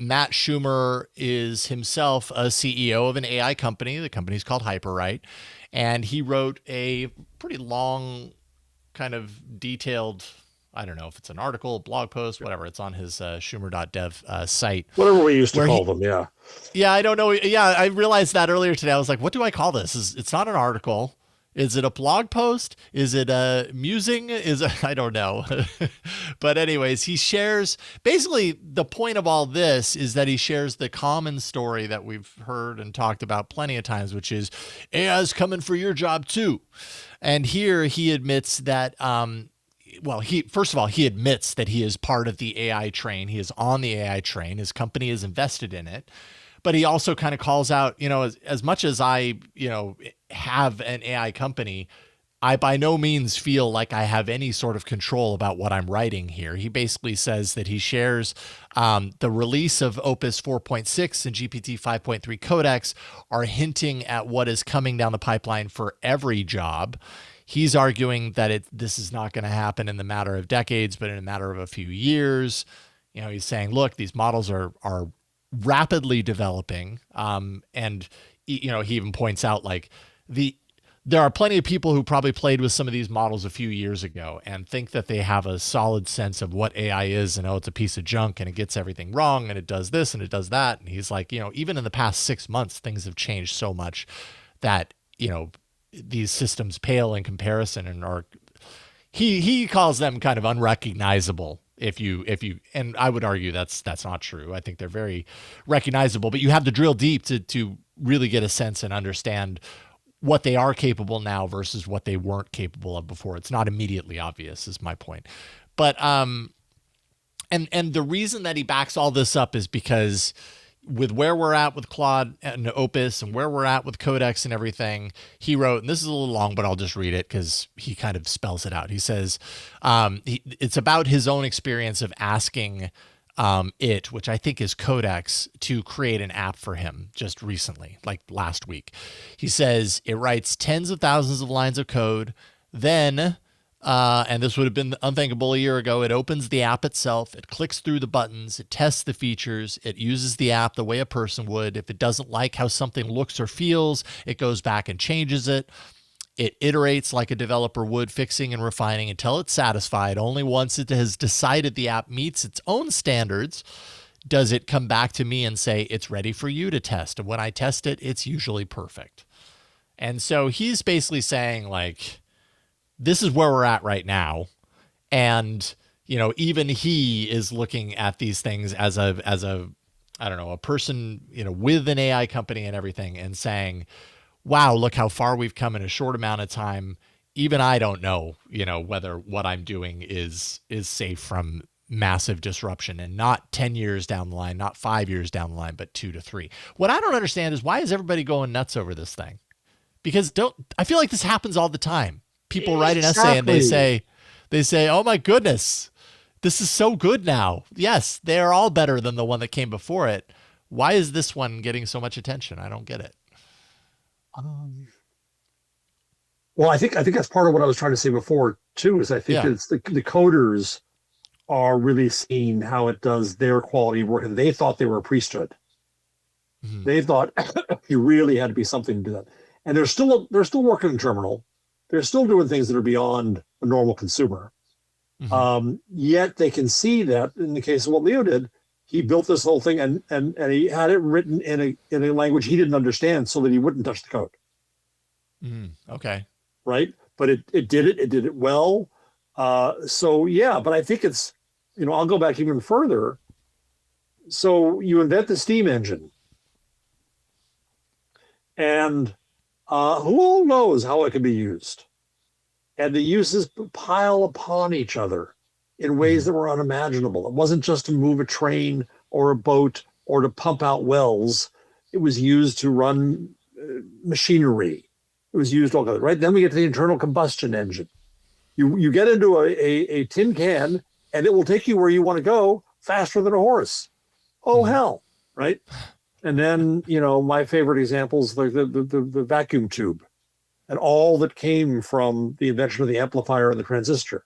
Matt Schumer is himself a CEO of an AI company. The company's called Hyperwrite. And he wrote a pretty long, kind of detailed, I don't know if it's an article, blog post, whatever. It's on his schumer.dev site. Whatever we used to Where call he, them. Yeah. yeah, I don't know. Yeah, I realized that earlier today. I was like, what do I call this? It's not an article. Is it a blog post? Is it a musing? I don't know. But anyways, he shares basically the point of all this is that he shares the common story that we've heard and talked about plenty of times, which is AI's coming for your job too. And here he admits that well, he first of all, he admits that he is part of the AI train. He is on the AI train. His company is invested in it. But he also kind of calls out, as much as I, have an AI company, I by no means feel like I have any sort of control about what I'm writing here. He basically says that he shares the release of Opus 4.6 and GPT 5.3 Codex are hinting at what is coming down the pipeline for every job. He's arguing that this is not going to happen in the matter of decades, but in a matter of a few years. He's saying, look, these models are rapidly developing. And he even points out like there are plenty of people who probably played with some of these models a few years ago and think that they have a solid sense of what AI is and it's a piece of junk and it gets everything wrong and it does this and it does that. And he's like, even in the past 6 months, things have changed so much that, these systems pale in comparison and are he calls them kind of unrecognizable. If you, and I would argue that's not true. I think they're very recognizable, but you have to drill deep to really get a sense and understand what they are capable now versus what they weren't capable of before. It's not immediately obvious, is my point. But and the reason that he backs all this up is because with where we're at with Claude and Opus and where we're at with Codex and everything, he wrote, and this is a little long, but I'll just read it because he kind of spells it out. He says, it's about his own experience of asking which I think is Codex, to create an app for him just recently, like last week. He says it writes tens of thousands of lines of code. Then, and this would have been unthinkable a year ago, it opens the app itself. It clicks through the buttons. It tests the features. It uses the app the way a person would. If it doesn't like how something looks or feels, it goes back and changes it. It iterates like a developer would, fixing and refining until it's satisfied. Only once it has decided the app meets its own standards does it come back to me and say, it's ready for you to test. And when I test it, it's usually perfect. And so he's basically saying, like, this is where we're at right now. And, even he is looking at these things as a I don't know, a person, with an AI company and everything and saying, wow, look how far we've come in a short amount of time. Even I don't know, whether what I'm doing is safe from massive disruption, and not 10 years down the line, not 5 years down the line, but 2 to 3. What I don't understand is why is everybody going nuts over this thing? Because I feel like this happens all the time. People write an essay and they say, oh my goodness, this is so good now. Yes, they are all better than the one that came before it. Why is this one getting so much attention? I don't get it. Well, I think that's part of what I was trying to say before too. Is I think Yeah. it's the coders are really seeing how it does their quality work, and they thought they were a priesthood. Mm-hmm. They thought you really had to be something to do that, and they're still working in terminal. They're still doing things that are beyond a normal consumer. Mm-hmm. Yet they can see that in the case of what Leo did, he built this whole thing and he had it written in a language he didn't understand so that he wouldn't touch the code. Mm-hmm. Okay. Right. But it did it well. So yeah, but I think it's, I'll go back even further. So you invent the steam engine and who knows how it can be used? And the uses pile upon each other in ways Mm-hmm. that were unimaginable. It wasn't just to move a train or a boat or to pump out wells. It was used to run machinery. It was used all together, right? Then we get to the internal combustion engine. You get into a tin can and it will take you where you want to go faster than a horse. Oh, Mm-hmm. hell, right? And then, my favorite examples, like the vacuum tube and all that came from the invention of the amplifier and the transistor.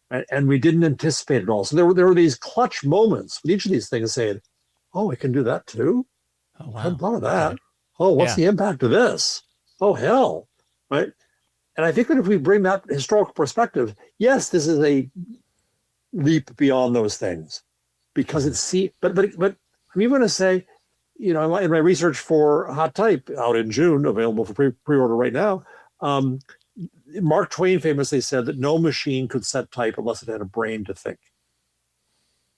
And we didn't anticipate it all. So there were these clutch moments with each of these things saying, Oh, it can do that too. Oh, I hadn't wow. thought of that. Okay. Oh, what's Yeah. the impact of this? Oh, hell. Right. And I think that if we bring that historical perspective, yes, this is a leap beyond those things because Mhm. it's but I'm even going to say, in my research for Hot Type out in June, available for pre-order right now, um, Mark Twain famously said that no machine could set type unless it had a brain to think.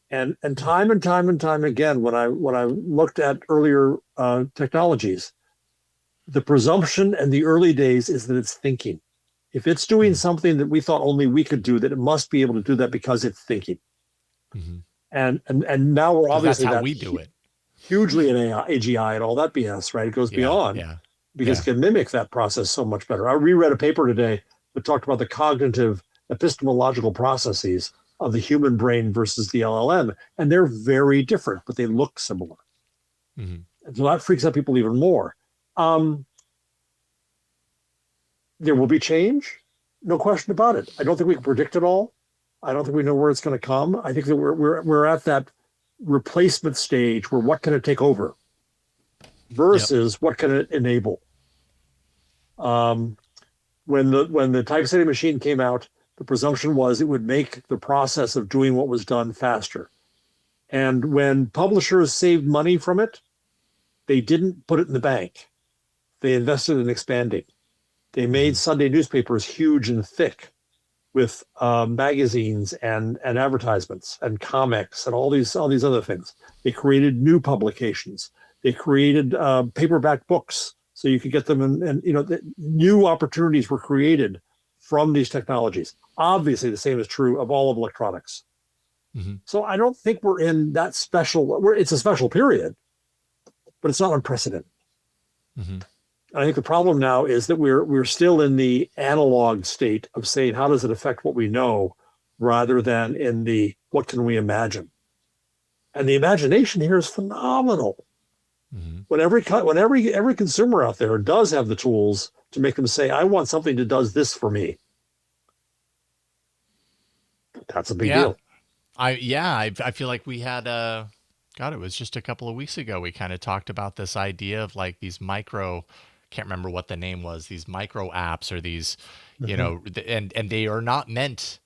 And Hmm. time and time and time again, when I looked at earlier technologies, the presumption in the early days is that it's thinking. If it's doing Hmm. something that we thought only we could do, that it must be able to do that because it's thinking. Hmm. And now we're Because that's obviously how that we do it. hugely in AI, AGI and all that BS, right? It goes Yeah. beyond Yeah. because it Yeah. can mimic that process so much better. I reread a paper today that talked about the cognitive epistemological processes of the human brain versus the LLM, and they're very different, but they look similar. Hmm. And so that freaks out people even more. Um, there will be change, no question about it. I don't think we can predict it all. I don't think we know where it's going to come. I think that we're at that replacement stage where what can it take over Yep. versus what can it enable. Um, when the typesetting machine came out, the presumption was it would make the process of doing what was done faster. And when publishers saved money from it, they didn't put it in the bank. They invested in expanding. They made Hmm. Sunday newspapers huge and thick with magazines and advertisements and comics and all these other things. They created new publications. They created paperback books so you could get them, and new opportunities were created from these technologies. Obviously, the same is true of all of electronics. Hmm. So I don't think we're in that special. It's a special period, but it's not unprecedented. Hmm. I think the problem now is that we're still in the analog state of saying how does it affect what we know, rather than in the what can we imagine. And the imagination here is phenomenal. Hmm. When every consumer out there does have the tools to make them say, "I want something that does this for me," that's a big Yeah. deal. I feel like we had God, it was just a couple of weeks ago we kind of talked about this idea of like these micro, can't remember what the name was, these micro apps or these, Mm-hmm. and they are not meant,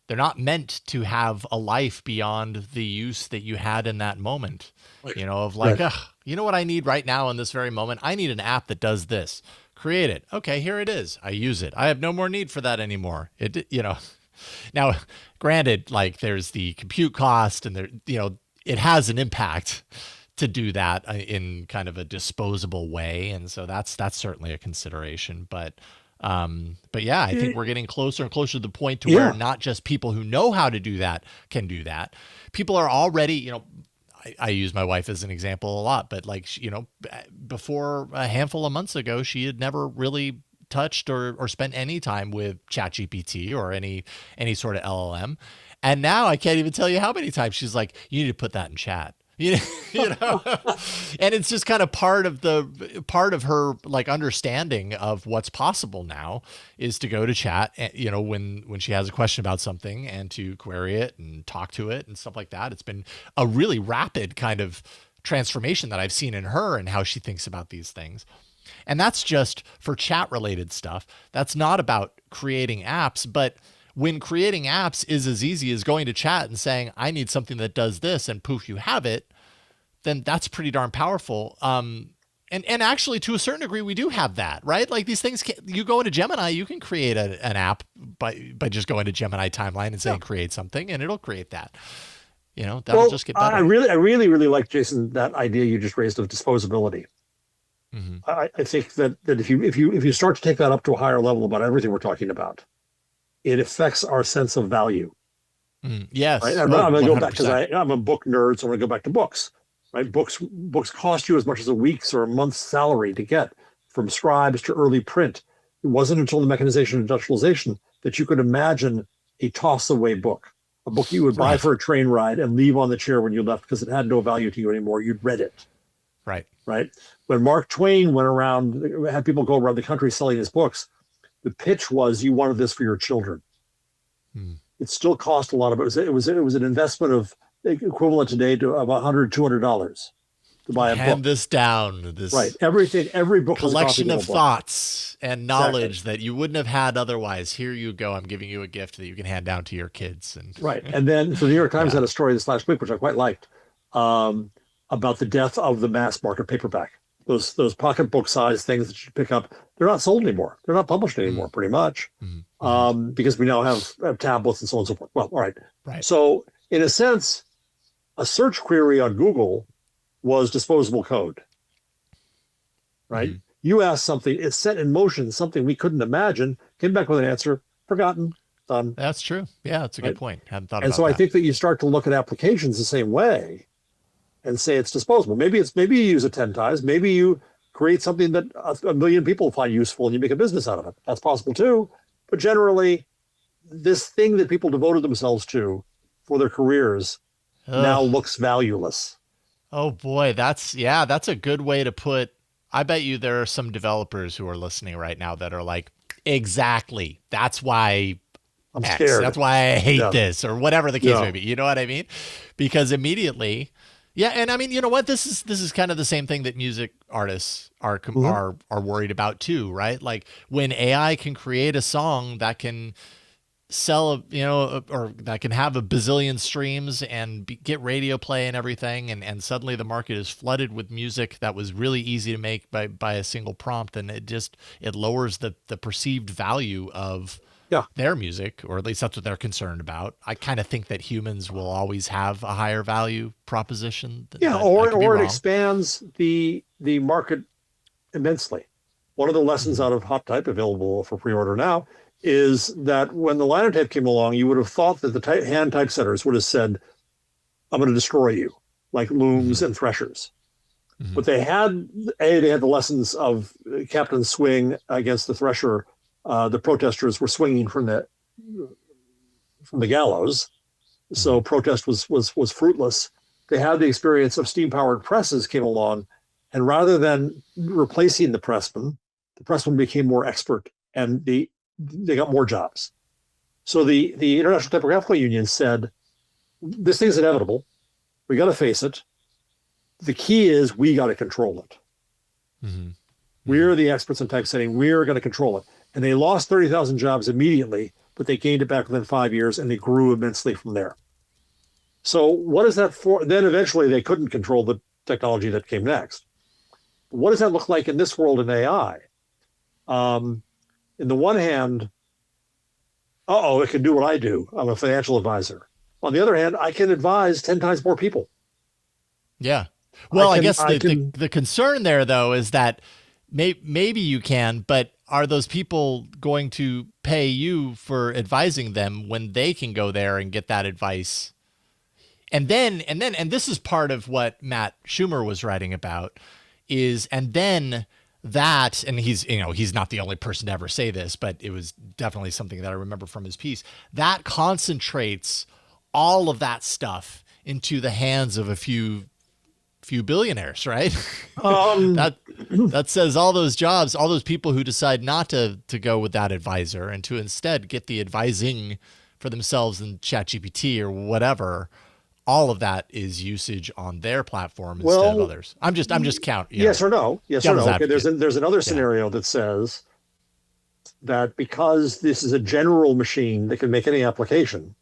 they're not meant to have a life beyond the use that you had in that moment. Right. Of like, Right. ugh, you know what I need right now in this very moment? I need an app that does this. Create it. Okay, here it is. I use it. I have no more need for that anymore. Now, granted, like there's the compute cost and it has an impact to do that in kind of a disposable way. And so that's certainly a consideration. But yeah, I think we're getting closer and closer to the point to where Yeah. not just people who know how to do that can do that. People are already, I use my wife as an example a lot, but like, before a handful of months ago, she had never really touched or spent any time with ChatGPT or any sort of LLM. And now I can't even tell you how many times she's like, you need to put that in chat. You know, and it's just kind of part of her like understanding of what's possible now is to go to chat, when she has a question about something and to query it and talk to it and stuff like that. It's been a really rapid kind of transformation that I've seen in her and how she thinks about these things. And that's just for chat related stuff. That's not about creating apps, but when creating apps is as easy as going to chat and saying, I need something that does this, and poof, you have it, then that's pretty darn powerful. And actually, to a certain degree, we do have that, right? Like these things, you go into Gemini, you can create an app by just going to Gemini timeline and Yeah. saying create something, and it'll create that. That'll Well, just get I better. really, I really, really like Jason that idea you just raised of disposability. Hmm. I think that if you start to take that up to a higher level about everything we're talking about, it affects our sense of value. Mm, Right? yes. I'm, Oh, I'm going to go back because 100%. I'm a book nerd, so I'm going to go back to books. Right? Books cost you as much as a week's or a month's salary to get, from scribes to early print. It wasn't until the mechanization and industrialization that you could imagine a toss away book, a book you would buy Right. for a train ride and leave on the chair when you left because it had no value to you anymore. You'd read it. Right. Right? When Mark Twain went around, had people go around the country selling his books, the pitch was you wanted this for your children. Mm. It still cost a lot of it. It was an investment of equivalent today to about $100, $200 to buy a Hand book. this down. Right. This Every book was a coffee collection of table book. thoughts and Exactly. knowledge that you wouldn't have had otherwise. Here you go. I'm giving you a gift that you can hand down to your kids. And Right. And then so the New York Times yeah. had a story this last week, which I quite liked, um, about the death of the mass market paperback. Those pocketbook size things that you pick up, they're not sold anymore. They're not published anymore, pretty much, Mm-hmm. because we now have tablets and so on and so forth. Well, all right. Right. So in a sense, a search query on Google was disposable code, right? Mm-hmm. You asked something, it set in motion something we couldn't imagine, came back with an answer, forgotten, done. That's true. Yeah, that's a good Right? point. Hadn't thought And about so I that. think that you start to look at applications the same way and say it's disposable. Maybe you use it 10 times. Maybe you create something that a million people find useful and you make a business out of it. That's possible too. But generally, this thing that people devoted themselves to for their careers now Ugh. looks valueless. Oh boy, that's a good way to put. I bet you there are some developers who are listening right now that are like, exactly. That's why I'm X. scared. That's why I hate Yeah. this, or whatever the case Yeah. may be. You know what I mean? Because immediately, yeah, and I mean, you know what? This is kind of the same thing that music artists Mhm. are worried about too, right? Like when AI can create a song that can sell, or that can have a bazillion streams and get radio play and everything, and suddenly the market is flooded with music that was really easy to make by a single prompt, and it lowers the perceived value of Yeah. their music, or at least that's what they're concerned about. I kind of think that humans will always have a higher value proposition, Yeah. but I could be Or it wrong. expands the market immensely. One of the lessons Mm-hmm. out of Hot Type, available for pre-order now, is that when the linotype came along, you would have thought that the hand typesetters would have said, "I'm going to destroy you," like looms Mm-hmm. and threshers. Mm-hmm. But they had the lessons of Captain Swing against the thresher. The protesters were swinging from the gallows, Mm-hmm. so protest was fruitless. They had the experience of steam powered presses came along, and rather than replacing the pressman became more expert, and they got more jobs. So the International Typographical Union said, "This thing's inevitable. We got to face it. The key is we got to control it. Mm-hmm. Mm-hmm. We're the experts in typesetting. We're going to control it." And they lost 30,000 jobs immediately, but they gained it back within 5 years, and they grew immensely from there. So what is that for? Then eventually they couldn't control the technology that came next. What does that look like in this world in AI? In the one hand, it can do what I do. I'm a financial advisor. On the other hand, I can advise 10 times more people. Yeah. I Well, I can, guess I the can, the concern there though is that maybe you can, but are those people going to pay you for advising them when they can go there and get that advice? And this is part of what Matt Schumer was writing about is, and then that, and he's not the only person to ever say this, but it was definitely something that I remember from his piece, that concentrates all of that stuff into the hands of a few billionaires, right? um, that that says all those jobs, all those people who decide not to go with that advisor and to instead get the advising for themselves in ChatGPT or whatever. All of that is usage on their platform instead of well, others. I'm just yes or no. Yes or devil's no. Okay, advocate. there's another Yeah. scenario that says that because this is a general machine that can make any application,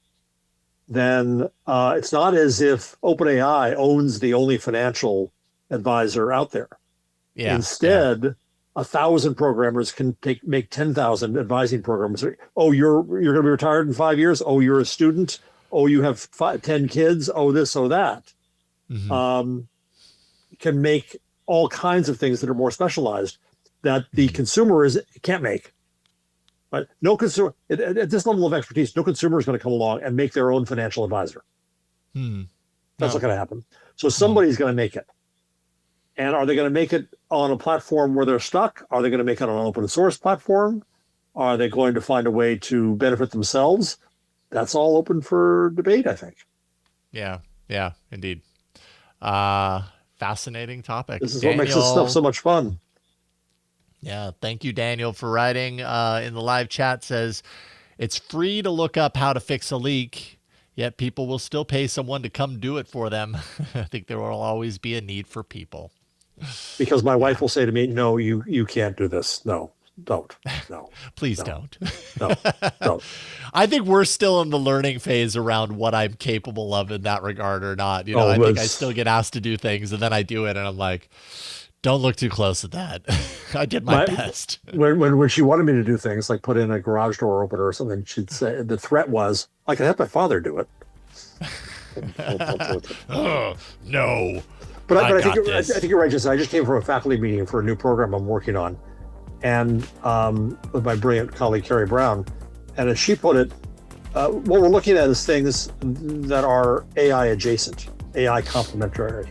then it's not as if OpenAI owns the only financial advisor out there. Yeah. Yeah. Instead, 1,000 programmers can make 10,000 advising programs. Oh, you're going to be retired in 5 years. Oh, you're a student. Oh, you have 10 kids. Oh, this, oh, that. Mm-hmm. Um, can make all kinds of things that are more specialized that the Mm-hmm. consumer can't make. But no consumer at this level of expertise, no consumer is going to come along and make their own financial advisor. Hmm. That's No. not going to happen. So Mm-hmm. somebody's going to make it. And are they going to make it on a platform where they're stuck? Are they going to make it on an open source platform? Are they going to find a way to benefit themselves? That's all open for debate, I think. Yeah. Yeah. Indeed. Uh, Fascinating topic, This is what makes this stuff Daniel. so much fun. Yeah, thank you, Daniel, for writing. In the live chat says it's free to look up how to fix a leak. Yet people will still pay someone to come do it for them. I think there will always be a need for people. Because my wife will say to me, "No, you can't do this. No, don't. No, Please no, don't. no, don't." I think we're still in the learning phase around what I'm capable of in that regard or not. You know, Oh, I think I it's- still get asked to do things and then I do it and I'm like, don't look too close at that. I did my best. When she wanted me to do things like put in a garage door opener or something, she'd say the threat was, "I can have my father do it." Oh, no. But I got think this. I think you're right, Jason. I just came from a faculty meeting for a new program I'm working on, and with my brilliant colleague Carrie Brown, and as she put it, what we're looking at is things that are AI adjacent, AI complementary.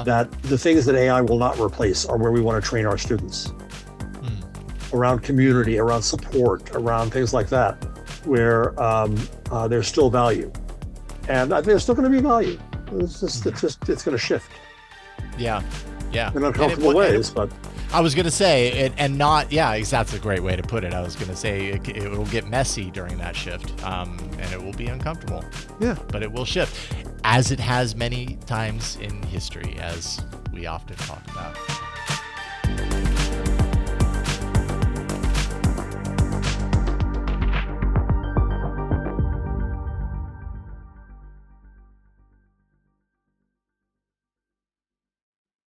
That the things that AI will not replace are where we want to train our students around community, around support, around things like that, where there's still value, and I think there's still going to be value. It's going to shift. Yeah. In uncomfortable ways, but I was going to say, and not, that's a great way to put it. I was going to say it will get messy during that shift, and it will be uncomfortable. Yeah. But it will shift, as it has many times in history, as we often talk about.